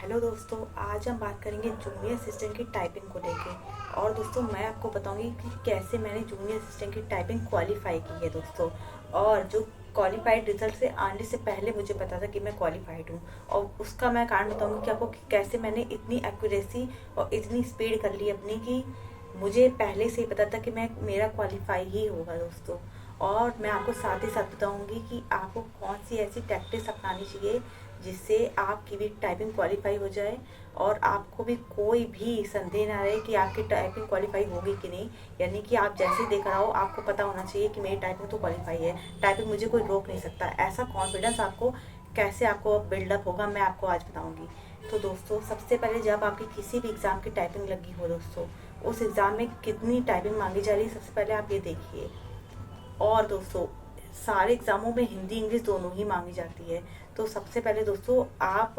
Hello दोस्तों, आज हम बात करेंगे जूनियर असिस्टेंट की टाइपिंग को लेके। और दोस्तों मैं आपको बताऊंगी कि कैसे मैंने जूनियर असिस्टेंट की टाइपिंग क्वालिफाई की है दोस्तों। और जो क्वालिफाइड रिजल्ट से आने से पहले मुझे पता था कि मैं क्वालिफाइड हूँ, और उसका मैं कारण बताऊंगी कि आपको कि कैसे मैंने इतनी एक्यूरेसी और इतनी स्पीड कर ली अपनी कि मुझे पहले से ही पता था कि मैं मेरा क्वालिफाई ही होगा दोस्तों। और मैं आपको साथ ही साथ बताऊंगी कि आपको कौन सी ऐसी टैक्टिक्स अपनानी चाहिए जिससे आपकी भी टाइपिंग क्वालिफाई हो जाए, और आपको भी कोई भी संदेह ना रहे कि आपकी टाइपिंग क्वालिफाई होगी कि नहीं। यानी कि आप जैसे देख रहा हो आपको पता होना चाहिए कि मेरी टाइपिंग तो क्वालिफाई है, टाइपिंग मुझे कोई रोक नहीं सकता। ऐसा कॉन्फिडेंस आपको कैसे आपको बिल्डअप होगा, मैं आपको आज बताऊंगी। तो दोस्तों सबसे पहले जब आपकी किसी भी एग्ज़ाम की टाइपिंग लगी हो दोस्तों, उस एग्ज़ाम में कितनी टाइपिंग मांगी जा रही है सबसे पहले आप ये देखिए। और दोस्तों सारे एग्ज़ामों में हिंदी इंग्लिश दोनों ही मांगी जाती है। तो सबसे पहले दोस्तों आप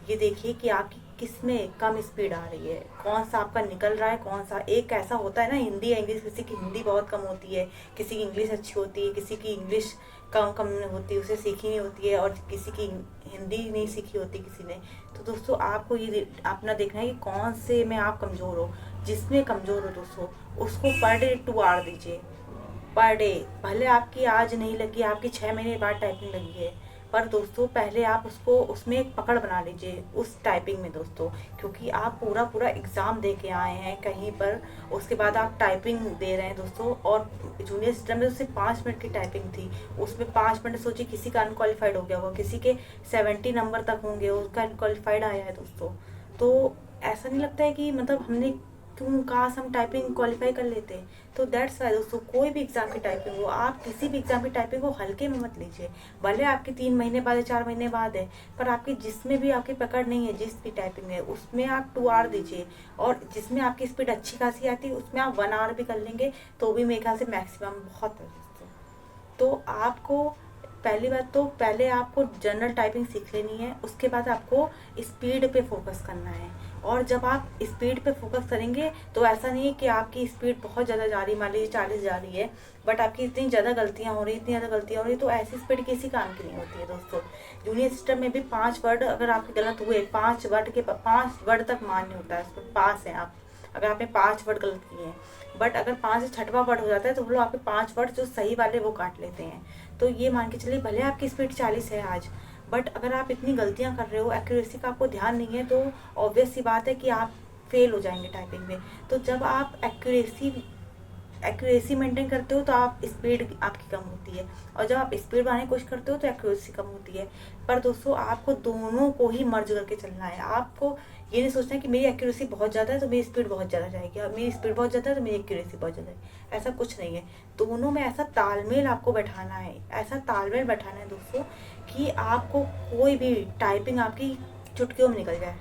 ये देखिए कि आपकी किस में कम स्पीड आ रही है, कौन सा आपका निकल रहा है, कौन सा एक ऐसा होता है ना हिंदी या इंग्लिश, किसी की हिंदी बहुत कम होती है, किसी की इंग्लिश अच्छी होती है, किसी की इंग्लिश कम कम होती है, उसे सीखी नहीं होती है, और किसी की हिंदी नहीं सीखी होती किसी ने। तो दोस्तों आपको ये अपना देखना है कि कौन से में आप कमज़ोर हो। जिसमें कमज़ोर हो दोस्तों उसको पर डे 2 आवर दीजिए, पर डे। भले आपकी आज नहीं लगी, आपकी 6 महीने बाद टाइपिंग लगी है, पर दोस्तों पहले आप उसको उसमें एक पकड़ बना लीजिए उस टाइपिंग में दोस्तों। क्योंकि आप पूरा पूरा एग्ज़ाम दे के आए हैं कहीं पर, उसके बाद आप टाइपिंग दे रहे हैं दोस्तों। और जूनियर सिस्टम में तो सिर्फ 5 मिनट की टाइपिंग थी, उसमें 5 मिनट सोचिए किसी का अनक्वालिफाइड हो गया होगा, किसी के 70 नंबर तक होंगे, उसका अनक्वालिफाइड आया है दोस्तों। तो ऐसा नहीं लगता है कि मतलब हमने क्यों, काश हम टाइपिंग क्वालिफाई कर लेते। तो दैट्स वाई दोस्तों कोई भी एग्ज़ाम की टाइपिंग हो, आप किसी भी एग्ज़ाम की टाइपिंग को हल्के में मत लीजिए। भले आपकी 3 महीने बाद या 4 महीने बाद है, पर आपकी जिसमें भी आपकी पकड़ नहीं है, जिस भी टाइपिंग है उसमें आप 2 आवर दीजिए। और जिसमें आपकी स्पीड अच्छी खासी आती है उसमें आप 1 आवर भी कर लेंगे तो भी मेरे ख्याल से मैक्सिमम बहुत है दोस्तों। तो आपको पहली बात तो पहले आपको जनरल टाइपिंग सीख लेनी है, उसके बाद आपको स्पीड पे फोकस करना है। और जब आप स्पीड पे फोकस करेंगे तो ऐसा नहीं है कि आपकी स्पीड बहुत ज़्यादा जा रही, मान लीजिए 40 जा रही है, बट आपकी इतनी ज़्यादा गलतियाँ हो रही, इतनी ज़्यादा गलतियाँ हो रही, तो ऐसी स्पीड किसी काम की नहीं होती है दोस्तों। जूनियर सिस्टम में भी 5 वर्ड अगर आपके गलत हुए, 5 वर्ड तक मान्य होता है, उसमें पास हैं आप अगर आपने 5 वर्ड गलत किए हैं। बट अगर 5 से 6वां वर्ड हो जाता है तो वो लोग आपके 5 वर्ड जो सही वाले वो काट लेते हैं। तो ये मान के चलिए भले आपकी स्पीड 40 है आज, बट अगर आप इतनी गलतियां कर रहे हो, एक्यूरेसी का आपको ध्यान नहीं है, तो ऑब्वियस सी बात है कि आप फेल हो जाएंगे टाइपिंग में। तो जब आप एक्यूरेसी मेंटेन करते हो तो आप स्पीड आपकी कम होती है, और जब आप स्पीड बढ़ाने की कोशिश करते हो तो एक्यूरेसी कम होती है। पर दोस्तों आपको दोनों को ही मर्ज करके चलना है। आपको ये नहीं सोचना है कि मेरी एक्यूरेसी बहुत ज़्यादा है तो मेरी स्पीड बहुत ज़्यादा जाएगी, और मेरी स्पीड बहुत ज़्यादा है तो मेरी एक्यूरेसी बहुत ज़्यादा है। ऐसा कुछ नहीं है, दोनों में ऐसा तालमेल आपको बैठाना है, ऐसा तालमेल बैठाना है दोस्तों कि आपको कोई भी टाइपिंग आपकी चुटकियों में निकल जाए।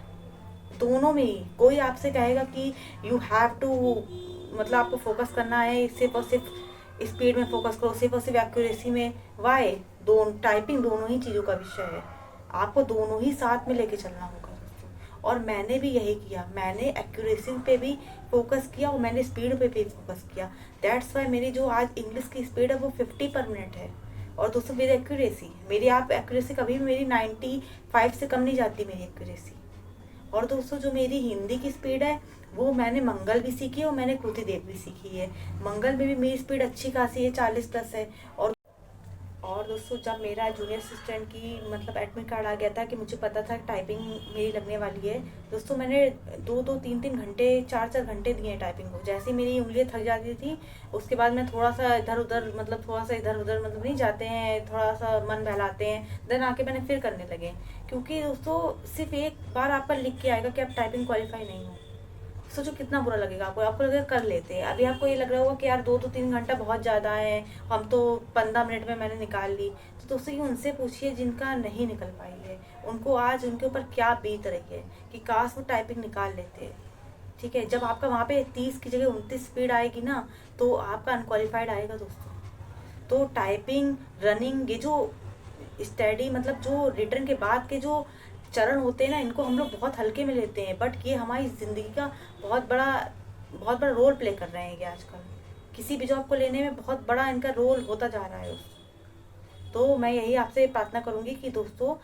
दोनों में ही कोई आपसे कहेगा कि यू हैव टू, मतलब आपको फोकस करना है सिर्फ और सिर्फ स्पीड में फोकस करो, सिर्फ और सिर्फ एक्यूरेसी में, वाई, दोनों टाइपिंग दोनों ही चीज़ों का विषय है, आपको दोनों ही साथ में लेके चलना होगा दोस्तों। और मैंने भी यही किया, मैंने एक्यूरेसी पे भी फोकस किया और मैंने स्पीड पे भी फोकस किया। दैट्स वाई मेरी जो आज इंग्लिश की स्पीड है वो 50 पर मिनट है। और दोस्तों मेरी एक्यूरेसी, मेरी आप एक्यूरेसी कभी भी मेरी 95 से कम नहीं जाती मेरी एक्यूरेसी। और दोस्तों जो मेरी हिंदी की स्पीड है वो मैंने मंगल भी सीखी है और मैंने कृति देव भी सीखी है। मंगल में भी मेरी स्पीड अच्छी खासी है, 40+ है। और दोस्तों जब मेरा जूनियर असिस्टेंट की मतलब एडमिट कार्ड आ गया था कि मुझे पता था टाइपिंग मेरी लगने वाली है दोस्तों, मैंने 2-2 3-3 घंटे 4-4 घंटे दिए टाइपिंग को। जैसे ही मेरी उंगलियां थक जाती थी उसके बाद मैं थोड़ा सा इधर उधर, मतलब थोड़ा सा इधर उधर, मतलब नहीं जाते हैं, थोड़ा सा मन बहलाते हैं, देन आके मैंने फिर करने लगे। क्योंकि दोस्तों सिर्फ एक बार आप पर लिख के आएगा कि आप टाइपिंग क्वालिफाई नहीं हो, सोचो कितना बुरा लगेगा आपको। आपको लगेगा कर लेते हैं, अभी आपको ये लग रहा होगा कि यार 2-3 घंटा बहुत ज़्यादा है, हम तो 15 मिनट में मैंने निकाल ली। तो दोस्तों ये उनसे पूछिए जिनका नहीं निकल पाई है, उनको आज उनके ऊपर क्या बीत रही है कि काश वो टाइपिंग निकाल लेते। ठीक है, जब आपका वहाँ पे 30 की जगह 29 स्पीड आएगी ना तो आपका अनक्वालिफाइड आएगा दोस्तों। तो टाइपिंग, रनिंग, ये जो स्टडी मतलब जो रिटर्न के बाद के जो चरण होते हैं ना, इनको हम लोग बहुत हल्के में लेते हैं, बट ये हमारी ज़िंदगी का बहुत बड़ा रोल प्ले कर रहे हैं ये आजकल। किसी भी जॉब को लेने में बहुत बड़ा इनका रोल होता जा रहा है। तो मैं यही आपसे प्रार्थना करूंगी कि दोस्तों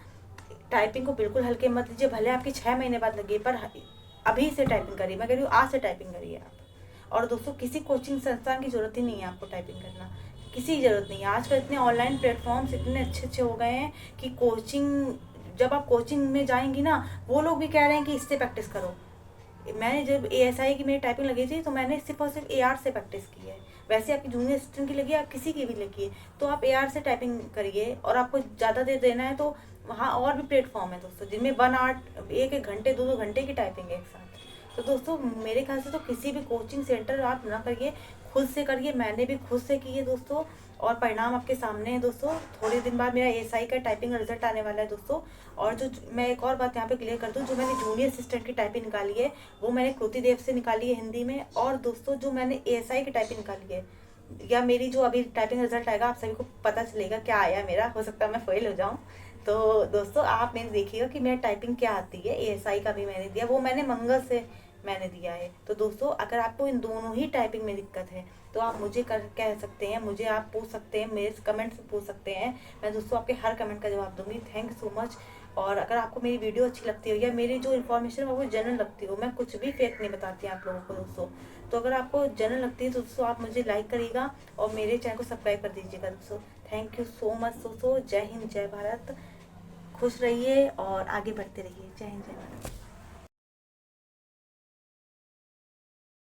टाइपिंग को बिल्कुल हल्के मत लीजिए, भले आपकी 6 महीने बाद लगी, पर अभी से टाइपिंग करिए। मैं कह रही हूँ आज से टाइपिंग करिए आप। और दोस्तों किसी कोचिंग संस्थान की ज़रूरत ही नहीं है आपको टाइपिंग करना, किसी की ज़रूरत नहीं है। आजकल इतने ऑनलाइन प्लेटफॉर्म्स इतने अच्छे अच्छे हो गए हैं कि कोचिंग, जब आप कोचिंग में जाएंगी ना, वो लोग भी कह रहे हैं कि इससे प्रैक्टिस करो। मैंने जब ASI की मेरी टाइपिंग लगी थी तो मैंने सिर्फ और सिर्फ AR से प्रैक्टिस की है। वैसे आपकी जूनियर असिस्टेंट की लगी, आप किसी की भी लगी है, तो आप AR से टाइपिंग करिए। और आपको ज़्यादा देर देना है तो वहाँ और भी प्लेटफॉर्म है दोस्तों, जिनमें 1 आवर, एक एक घंटे 2 2 घंटे की टाइपिंग है एक साथ। तो दोस्तों मेरे ख्याल से तो किसी भी कोचिंग सेंटर आप ना करिए, खुद से करिए। मैंने भी खुद से की है दोस्तों, और परिणाम आपके सामने है दोस्तों। थोड़े दिन बाद मेरा ASI का टाइपिंग रिजल्ट आने वाला है दोस्तों। और जो मैं एक और बात यहाँ पे क्लियर कर दूँ, जो मैंने जूनियर असिस्टेंट की टाइपिंग निकाली है वो मैंने कृति देव से निकाली है हिंदी में। और दोस्तों जो मैंने ASI की टाइपिंग निकाली है, या मेरी जो अभी टाइपिंग रिजल्ट आएगा, आप सभी को पता चलेगा क्या आया मेरा, हो सकता है मैं फेल हो जाऊँ। तो दोस्तों आप मैंने देखिएगा कि मेरा टाइपिंग क्या आती है। ASI का भी मैंने दिया, वो मैंने मंगल से मैंने दिया है। तो दोस्तों अगर आपको इन दोनों ही टाइपिंग में दिक्कत है तो आप मुझे कह सकते हैं, मुझे आप पूछ सकते हैं, मेरे कमेंट से पूछ सकते हैं। मैं दोस्तों आपके हर कमेंट का जवाब दूंगी। Thank you so much. और अगर आपको मेरी वीडियो अच्छी लगती हो या मेरी जो इन्फॉर्मेशन है वो जनरल लगती हो, मैं कुछ भी फेक नहीं बताती आप लोगों को दोस्तों, तो अगर आपको जनरल लगती है तो दोस्तों आप मुझे लाइक करिएगा और मेरे चैनल को सब्सक्राइब कर दीजिएगा दोस्तों। थैंक यू सो मच दोस्तों। जय हिंद, जय भारत। खुश रहिए और आगे बढ़ते रहिए। जय हिंद, जय भारत।